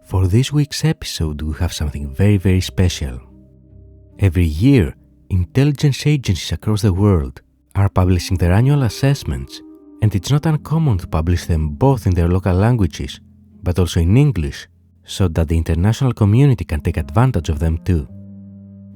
For this week's episode, we have something very special. Every year, intelligence agencies across the world are publishing their annual assessments, and it's not uncommon to publish them both in their local languages, but also in English, so that the international community can take advantage of them too.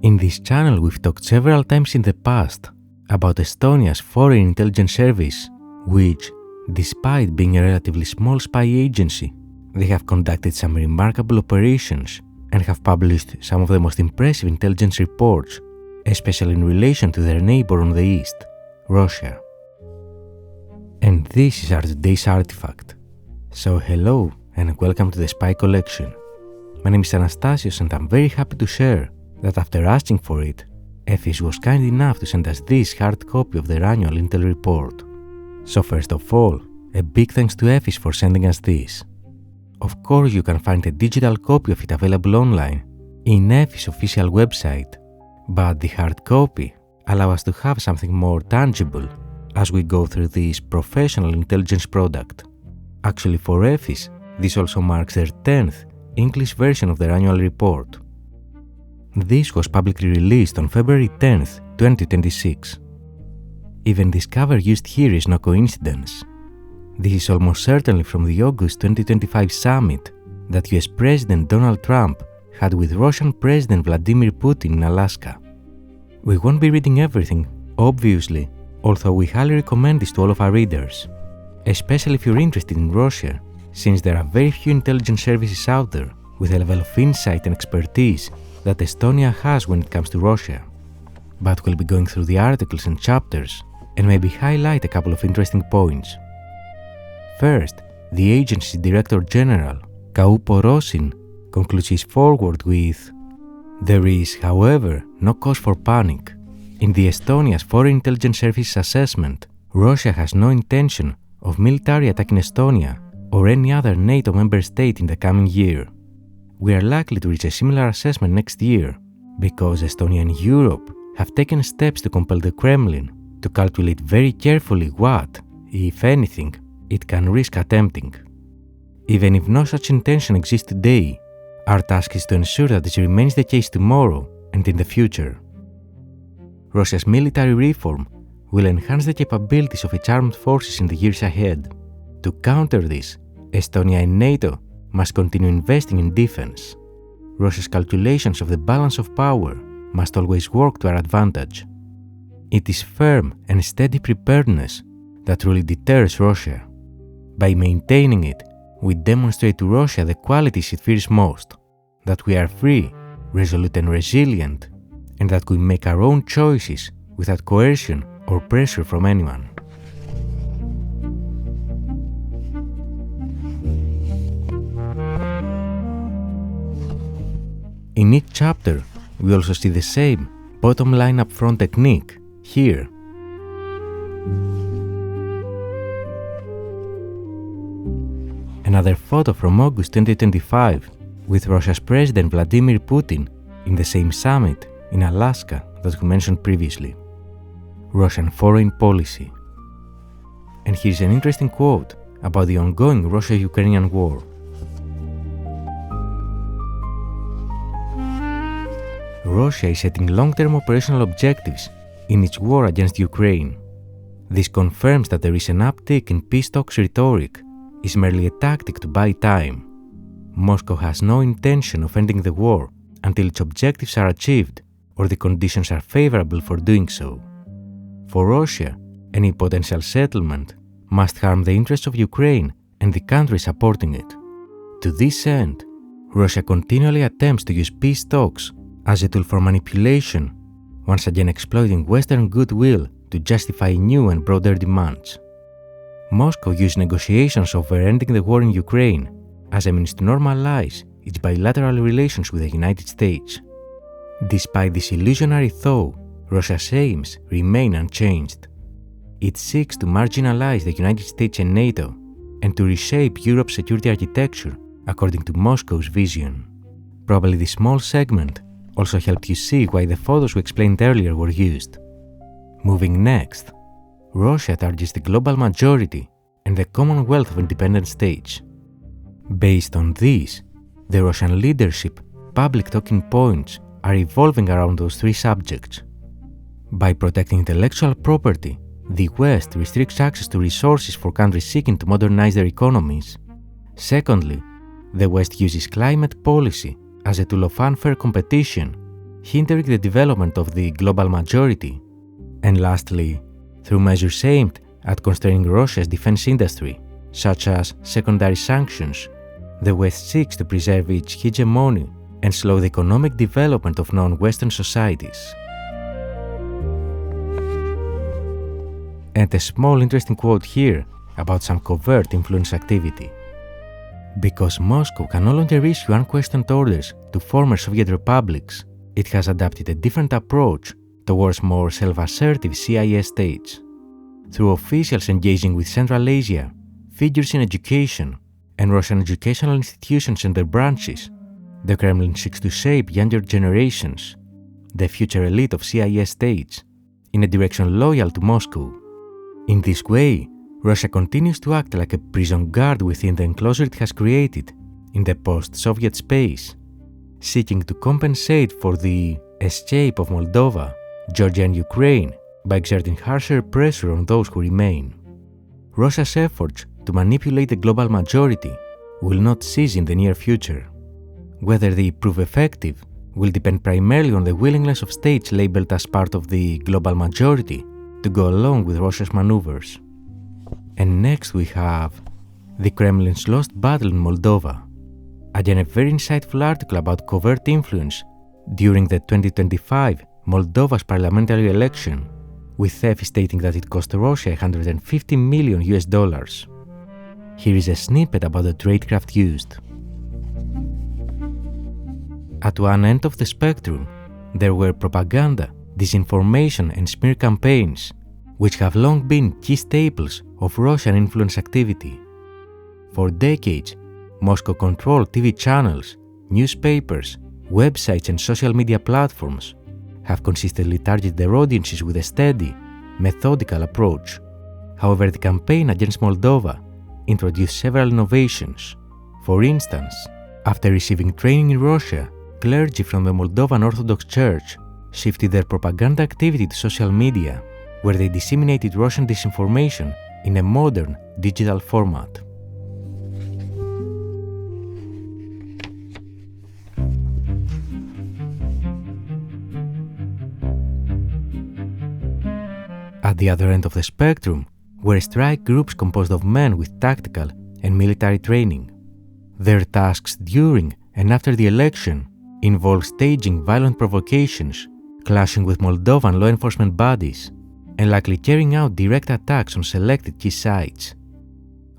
In this channel, we've talked several times in the past about Estonia's Foreign Intelligence Service, which, despite being a relatively small spy agency, they have conducted some remarkable operations and have published some of the most impressive intelligence reports, especially in relation to their neighbor on the east, Russia. And this is our today's artifact. So hello and welcome to the Spy Collection. My name is Anastasios and I'm very happy to share that after asking for it, EFIS was kind enough to send us this hard copy of their annual Intel report. So first of all, a big thanks to EFIS for sending us this. Of course, you can find a digital copy of it available online in EFIS official website, but the hard copy allows us to have something more tangible as we go through this professional intelligence product. Actually, for EFIS, this also marks their 10th English version of their annual report. This was publicly released on February 10th, 2026. Even this cover used here is no coincidence. This is almost certainly from the August 2025 summit that US President Donald Trump had with Russian President Vladimir Putin in Alaska. We won't be reading everything, obviously, although we highly recommend this to all of our readers, especially if you're interested in Russia, since there are very few intelligence services out there with a level of insight and expertise that Estonia has when it comes to Russia. But we'll be going through the articles and chapters and maybe highlight a couple of interesting points. First, the agency's Director-General, Kaupo Rosin, concludes his foreword with, "There is, however, no cause for panic. In the Estonia's Foreign Intelligence Service assessment, Russia has no intention of military attacking Estonia or any other NATO member state in the coming year. We are likely to reach a similar assessment next year because Estonia and Europe have taken steps to compel the Kremlin to calculate very carefully what, if anything, it can risk attempting. Even if no such intention exists today, our task is to ensure that this remains the case tomorrow and in the future. Russia's military reform will enhance the capabilities of its armed forces in the years ahead. To counter this, Estonia and NATO must continue investing in defense. Russia's calculations of the balance of power must always work to our advantage. It is firm and steady preparedness that truly deters Russia. By maintaining it, we demonstrate to Russia the qualities it fears most, that we are free, resolute and resilient, and that we make our own choices without coercion or pressure from anyone." In each chapter, we also see the same bottom line up front technique here. Another photo from August 2025 with Russia's President Vladimir Putin in the same summit in Alaska that we mentioned previously. Russian foreign policy. And here's an interesting quote about the ongoing Russia-Ukrainian war. Russia is setting long-term operational objectives in its war against Ukraine. This confirms that there is an uptick in peace talks rhetoric is merely a tactic to buy time. Moscow has no intention of ending the war until its objectives are achieved or the conditions are favorable for doing so. For Russia, any potential settlement must harm the interests of Ukraine and the country supporting it. To this end, Russia continually attempts to use peace talks as a tool for manipulation, once again exploiting Western goodwill to justify new and broader demands. Moscow used negotiations over ending the war in Ukraine as a means to normalize its bilateral relations with the United States. Despite this illusionary thought, Russia's aims remain unchanged. It seeks to marginalize the United States and NATO and to reshape Europe's security architecture according to Moscow's vision. Probably this small segment also helped you see why the photos we explained earlier were used. Moving next, Russia targets the global majority and the Commonwealth of Independent States. Based on this, The Russian leadership, public talking points are evolving around those three subjects. By protecting intellectual property, the West restricts access to resources for countries seeking to modernize their economies. Secondly, the West uses climate policy as a tool of unfair competition, hindering the development of the global majority. And lastly, through measures aimed at constraining Russia's defense industry, such as secondary sanctions, the West seeks to preserve its hegemony and slow the economic development of non-Western societies. And a small interesting quote here about some covert influence activity. Because Moscow can no longer issue unquestioned orders to former Soviet republics, it has adopted a different approach towards more self-assertive CIA states. Through officials engaging with Central Asia, figures in education, and Russian educational institutions and their branches, the Kremlin seeks to shape younger generations, the future elite of CIA states, in a direction loyal to Moscow. In this way, Russia continues to act like a prison guard within the enclosure it has created in the post-Soviet space, seeking to compensate for the escape of Moldova, Georgia and Ukraine by exerting harsher pressure on those who remain. Russia's efforts to manipulate the global majority will not cease in the near future. Whether they prove effective will depend primarily on the willingness of states labeled as part of the global majority to go along with Russia's maneuvers. And next we have the Kremlin's lost battle in Moldova. Again, a very insightful article about covert influence during the 2025 Moldova's parliamentary election, with EFIS stating that it cost Russia $150 million. Here is a snippet about the tradecraft used. At one end of the spectrum, there were propaganda, disinformation and smear campaigns, which have long been key staples of Russian influence activity. For decades, Moscow controlled TV channels, newspapers, websites and social media platforms, have consistently targeted their audiences with a steady, methodical approach. However, the campaign against Moldova introduced several innovations. For instance, after receiving training in Russia, clergy from the Moldovan Orthodox Church shifted their propaganda activity to social media, where they disseminated Russian disinformation in a modern, digital format. At the other end of the spectrum were strike groups composed of men with tactical and military training. Their tasks during and after the election involved staging violent provocations, clashing with Moldovan law enforcement bodies, and likely carrying out direct attacks on selected key sites.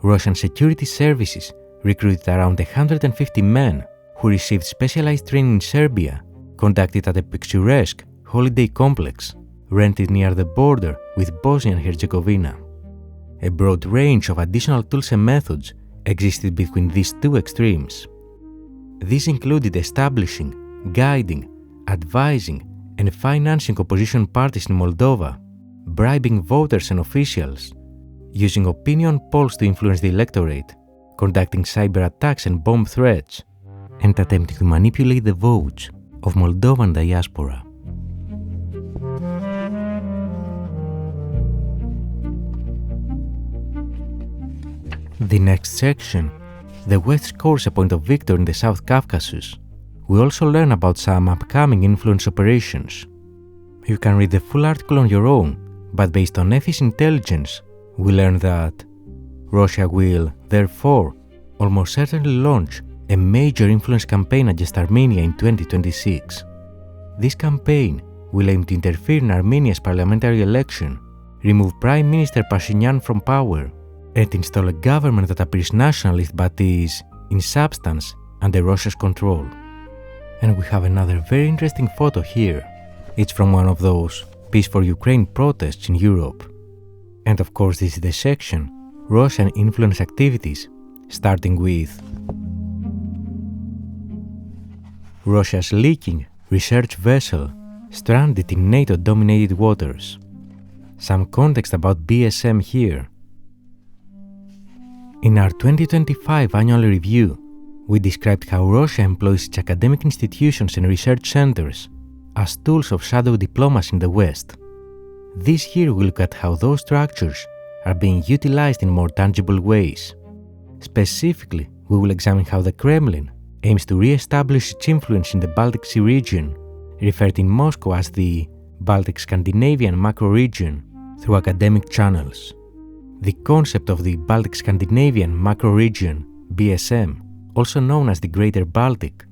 Russian security services recruited around 150 men who received specialized training in Serbia, conducted at a picturesque holiday complex rented near the border with Bosnia and Herzegovina. A broad range of additional tools and methods existed between these two extremes. These included establishing, guiding, advising, and financing opposition parties in Moldova, bribing voters and officials, using opinion polls to influence the electorate, conducting cyber attacks and bomb threats, and attempting to manipulate the votes of Moldovan diaspora. The next section, the West scores a point of victory in the South Caucasus. We also learn about some upcoming influence operations. You can read the full article on your own, but based on EFIS intelligence, we learn that Russia will, therefore, almost certainly launch a major influence campaign against Armenia in 2026. This campaign will aim to interfere in Armenia's parliamentary election, remove Prime Minister Pashinyan from power, and install a government that appears nationalist but is, in substance, under Russia's control. And we have another very interesting photo here. It's from one of those Peace for Ukraine protests in Europe. And of course this is the section, Russian influence activities, starting with Russia's leaking research vessel stranded in NATO-dominated waters. Some context about BSM here. In our 2025 annual review, we described how Russia employs its academic institutions and research centers as tools of shadow diplomacy in the West. This year we look at how those structures are being utilized in more tangible ways. Specifically, we will examine how the Kremlin aims to re-establish its influence in the Baltic Sea region, referred in Moscow as the Baltic-Scandinavian macro-region, through academic channels. The concept of the Baltic-Scandinavian macro-region, BSM, also known as the Greater Baltic,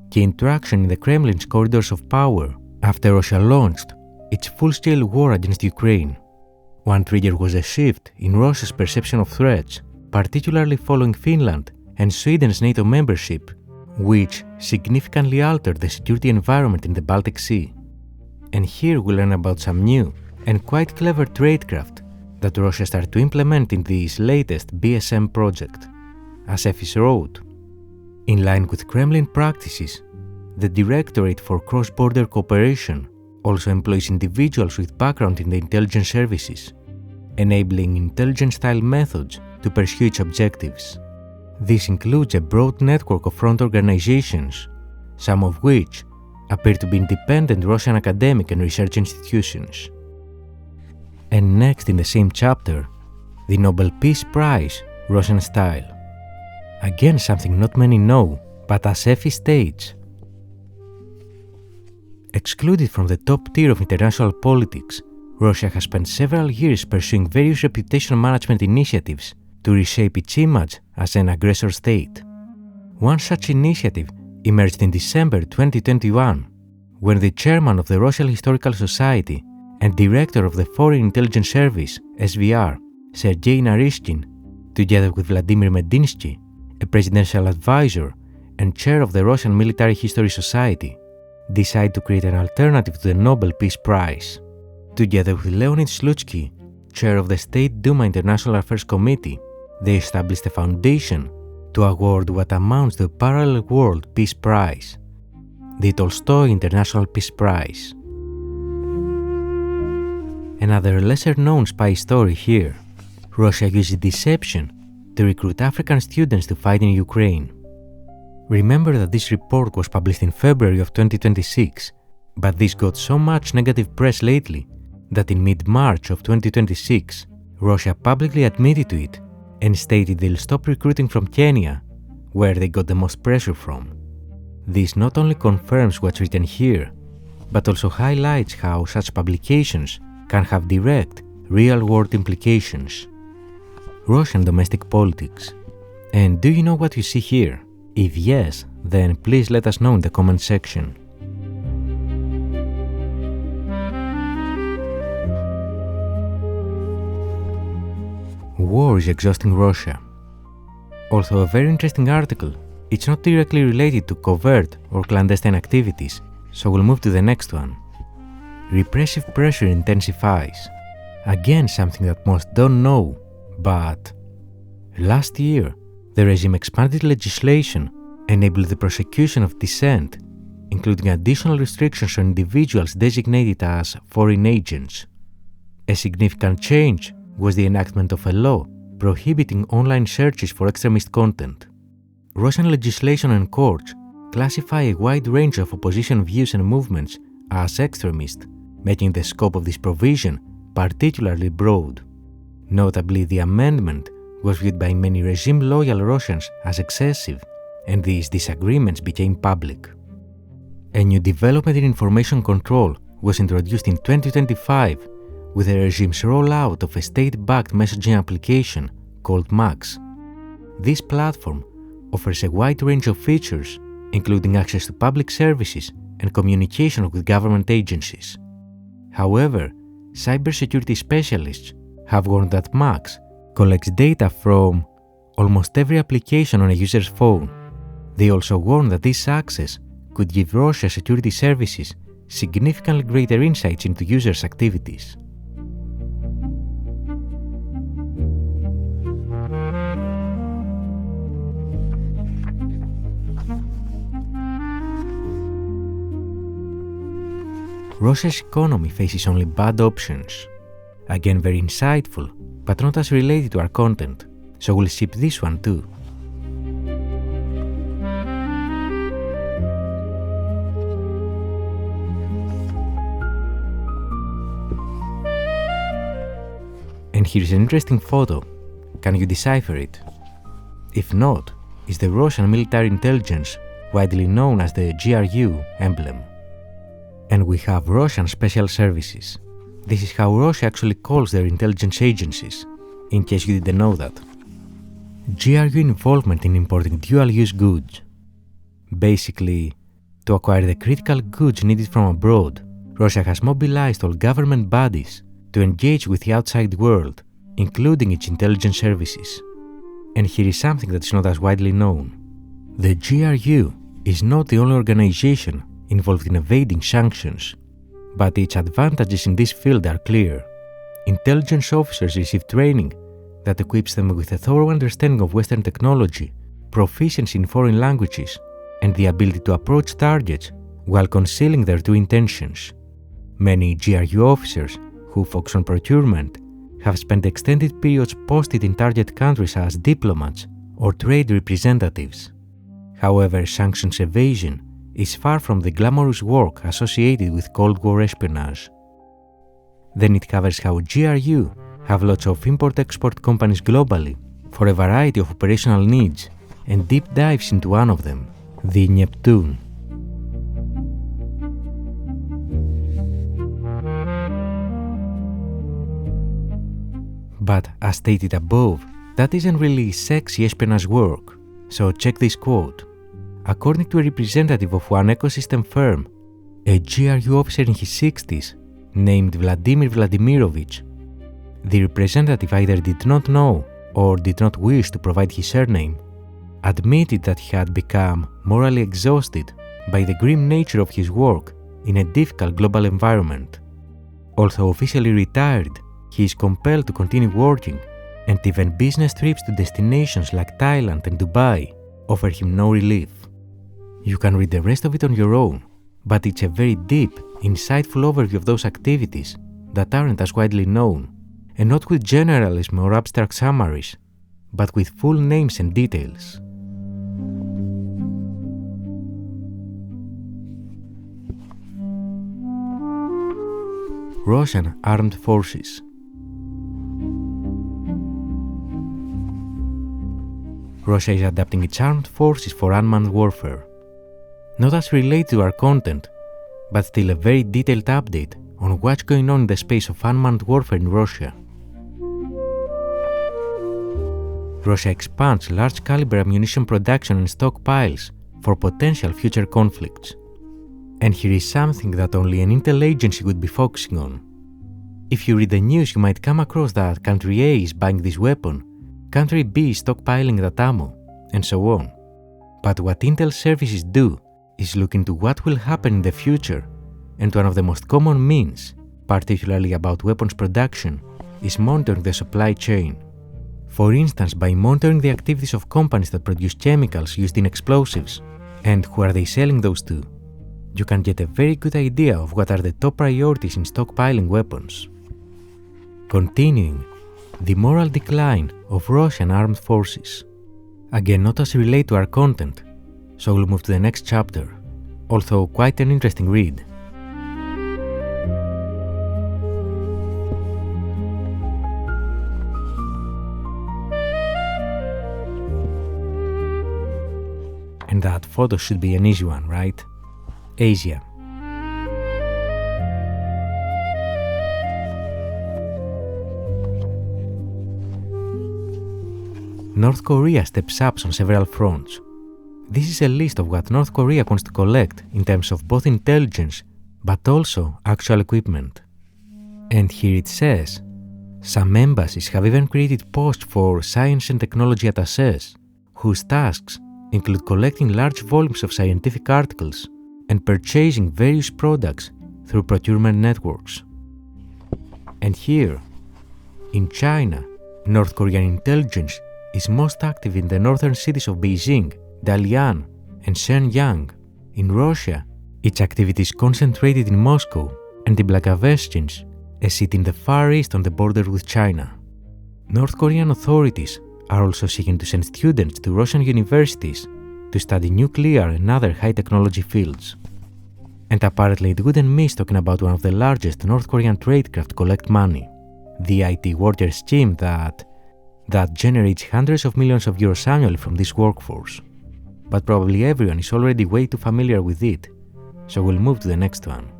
gained traction in the Kremlin's corridors of power after Russia launched its full-scale war against Ukraine. One trigger was a shift in Russia's perception of threats, particularly following Finland and Sweden's NATO membership, which significantly altered the security environment in the Baltic Sea. And here we learn about some new and quite clever tradecraft that Russia started to implement in this latest BSM project. As EFIS wrote, in line with Kremlin practices, the Directorate for Cross-Border Cooperation also employs individuals with background in the intelligence services, enabling intelligence-style methods to pursue its objectives. This includes a broad network of front organizations, some of which appear to be independent Russian academic and research institutions. And next in the same chapter, the Nobel Peace Prize, Russian style. Again, something not many know, but as EFIS states, excluded from the top tier of international politics, Russia has spent several years pursuing various reputation management initiatives to reshape its image as an aggressor state. One such initiative emerged in December 2021, when the chairman of the Russian Historical Society and director of the Foreign Intelligence Service, SVR, Sergei Naryshkin, together with Vladimir Medinsky, a presidential advisor and chair of the Russian Military History Society, decided to create an alternative to the Nobel Peace Prize. Together with Leonid Slutsky, chair of the State Duma International Affairs Committee, they established a foundation to award what amounts to a parallel world peace prize, the Tolstoy International Peace Prize. Another lesser-known spy story here. Russia uses deception to recruit African students to fight in Ukraine. Remember that this report was published in February of 2026, but this got so much negative press lately that in mid-March of 2026, Russia publicly admitted to it and stated they'll stop recruiting from Kenya, where they got the most pressure from. This not only confirms what's written here, but also highlights how such publications can have direct, real-world implications. Russian domestic politics. And do you know what you see here? If yes, then please let us know in the comment section. War is exhausting Russia. Although a very interesting article, it's not directly related to covert or clandestine activities, so we'll move to the next one. Repressive pressure intensifies. Again, something that most don't know, but last year, the regime expanded legislation enabled the prosecution of dissent, including additional restrictions on individuals designated as foreign agents. A significant change was the enactment of a law prohibiting online searches for extremist content. Russian legislation and courts classify a wide range of opposition views and movements as extremist, making the scope of this provision particularly broad. Notably, the amendment was viewed by many regime-loyal Russians as excessive, and these disagreements became public. A new development in information control was introduced in 2025 with the regime's rollout of a state-backed messaging application called MAX. This platform offers a wide range of features, including access to public services and communication with government agencies. However, cybersecurity specialists have warned that MAX collects data from almost every application on a user's phone. They also warn that this access could give Russia security services significantly greater insights into users' activities. Russia's economy faces only bad options. Again, very insightful, but not as related to our content, so we'll skip this one too. And here's an interesting photo. Can you decipher it? If not, it's the Russian military intelligence, widely known as the GRU emblem. And we have Russian special services. This is how Russia actually calls their intelligence agencies, in case you didn't know that. GRU involvement in importing dual-use goods. Basically, to acquire the critical goods needed from abroad, Russia has mobilized all government bodies to engage with the outside world, including its intelligence services. And here is something that is not as widely known. The GRU is not the only organization involved in evading sanctions, but its advantages in this field are clear. Intelligence officers receive training that equips them with a thorough understanding of Western technology, proficiency in foreign languages, and the ability to approach targets while concealing their true intentions. Many GRU officers who focus on procurement have spent extended periods posted in target countries as diplomats or trade representatives. However, sanctions evasion is far from the glamorous work associated with Cold War espionage. Then it covers how GRU have lots of import-export companies globally for a variety of operational needs, and deep dives into one of them, the Neptune. But as stated above, that isn't really sexy espionage work, so check this quote. According to a representative of one ecosystem firm, a GRU officer in his 60s, named Vladimir Vladimirovich, the representative either did not know or did not wish to provide his surname, admitted that he had become morally exhausted by the grim nature of his work in a difficult global environment. Although officially retired, he is compelled to continue working, and even business trips to destinations like Thailand and Dubai offer him no relief. You can read the rest of it on your own, but it's a very deep, insightful overview of those activities that aren't as widely known, and not with generalism or abstract summaries, but with full names and details. Russian Armed Forces. Russia is adapting its armed forces for unmanned warfare. Not as related to our content, but still a very detailed update on what's going on in the space of unmanned warfare in Russia. Russia expands large-caliber ammunition production and stockpiles for potential future conflicts. And here is something that only an intel agency would be focusing on. If you read the news, you might come across that country A is buying this weapon, country B is stockpiling that ammo, and so on. But what intel services do is look into what will happen in the future, and one of the most common means, particularly about weapons production, is monitoring the supply chain. For instance, by monitoring the activities of companies that produce chemicals used in explosives, and who are they selling those to, you can get a very good idea of what are the top priorities in stockpiling weapons. Continuing, the moral decline of Russian armed forces. Again, not as related to our content, so we'll move to the next chapter, although quite an interesting read. And that photo should be an easy one, right? Asia. North Korea steps up on several fronts. This is a list of what North Korea wants to collect in terms of both intelligence, but also actual equipment. And here it says, some embassies have even created posts for science and technology attachés, whose tasks include collecting large volumes of scientific articles and purchasing various products through procurement networks. And here, in China, North Korean intelligence is most active in the northern cities of Beijing, Dalian, and Shenyang. In Russia, its activity is concentrated in Moscow and in Blagoveshchensk, a city in the far east on the border with China. North Korean authorities are also seeking to send students to Russian universities to study nuclear and other high-technology fields. And apparently it wouldn't miss talking about one of the largest North Korean tradecraft to collect money, the IT warrior scheme that generates hundreds of millions of euros annually from this workforce. But probably everyone is already way too familiar with it, so we'll move to the next one.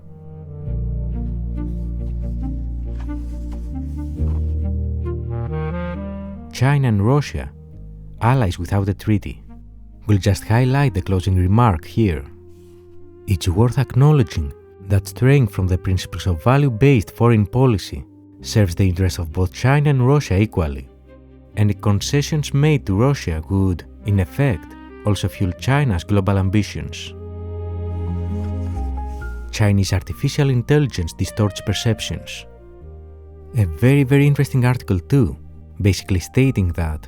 China and Russia, allies without a treaty. We'll just highlight the closing remark here. It's worth acknowledging that straying from the principles of value-based foreign policy serves the interests of both China and Russia equally. Any concessions made to Russia would, in effect, also fuel China's global ambitions. Chinese artificial intelligence distorts perceptions. A very interesting article too, basically stating that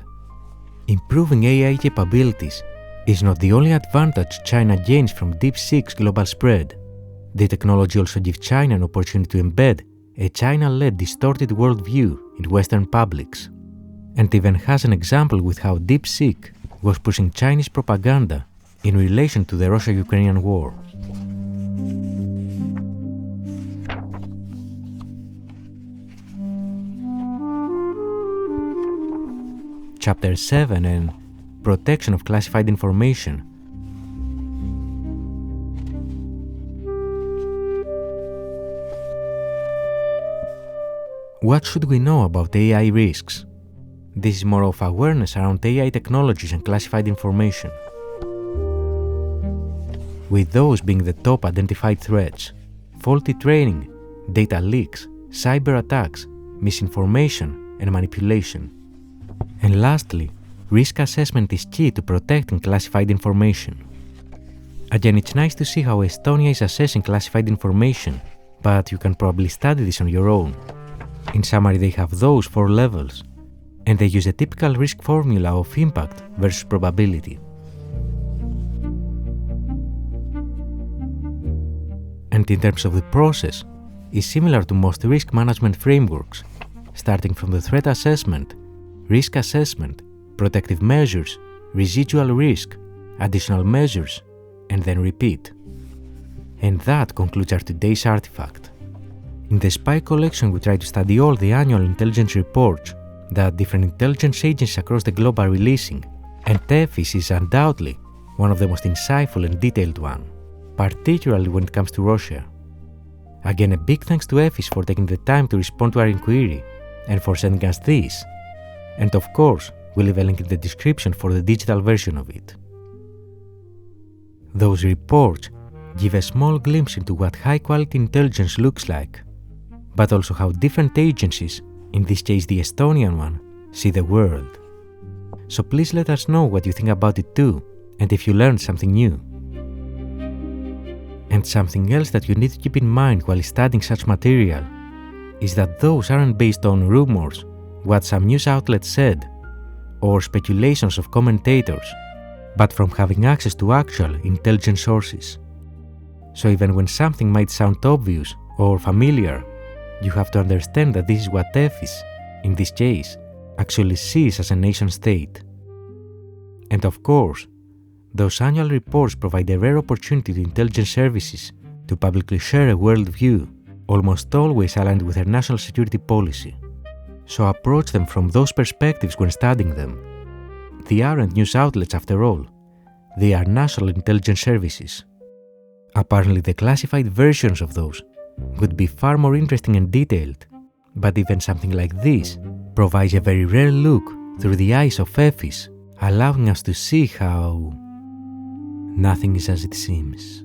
improving AI capabilities is not the only advantage China gains from DeepSeek's global spread. The technology also gives China an opportunity to embed a China-led distorted worldview in Western publics, and even has an example with how DeepSeek was pushing Chinese propaganda in relation to the Russia-Ukrainian war. Chapter 7 and Protection of Classified Information. What should we know about AI risks? This is more of awareness around AI technologies and classified information, with those being the top identified threats: faulty training, data leaks, cyber attacks, misinformation, and manipulation. And lastly, risk assessment is key to protecting classified information. Again, it's nice to see how Estonia is assessing classified information, but you can probably study this on your own. In summary, they have those 4 levels, and they use a typical risk formula of impact versus probability. And in terms of the process, is similar to most risk management frameworks, starting from the threat assessment, risk assessment, protective measures, residual risk, additional measures, and then repeat. And that concludes our today's artifact. In the Spy Collection, we try to study all the annual intelligence reports that different intelligence agencies across the globe are releasing, and EFIS is undoubtedly one of the most insightful and detailed one, particularly when it comes to Russia. Again, a big thanks to EFIS for taking the time to respond to our inquiry and for sending us this. And of course, we'll leave a link in the description for the digital version of it. Those reports give a small glimpse into what high-quality intelligence looks like, but also how different agencies, in this case the Estonian one, see the world. So please let us know what you think about it too, and if you learned something new. And something else that you need to keep in mind while studying such material is that those aren't based on rumors, what some news outlets said, or speculations of commentators, but from having access to actual intelligence sources. So even when something might sound obvious or familiar, you have to understand that this is what EFIS, in this case, actually sees as a nation state. And of course, those annual reports provide a rare opportunity to intelligence services to publicly share a worldview, almost always aligned with their national security policy. So approach them from those perspectives when studying them. They aren't news outlets after all. They are national intelligence services. Apparently the classified versions of those would be far more interesting and detailed, but even something like this provides a very rare look through the eyes of EFIS, allowing us to see how nothing is as it seems.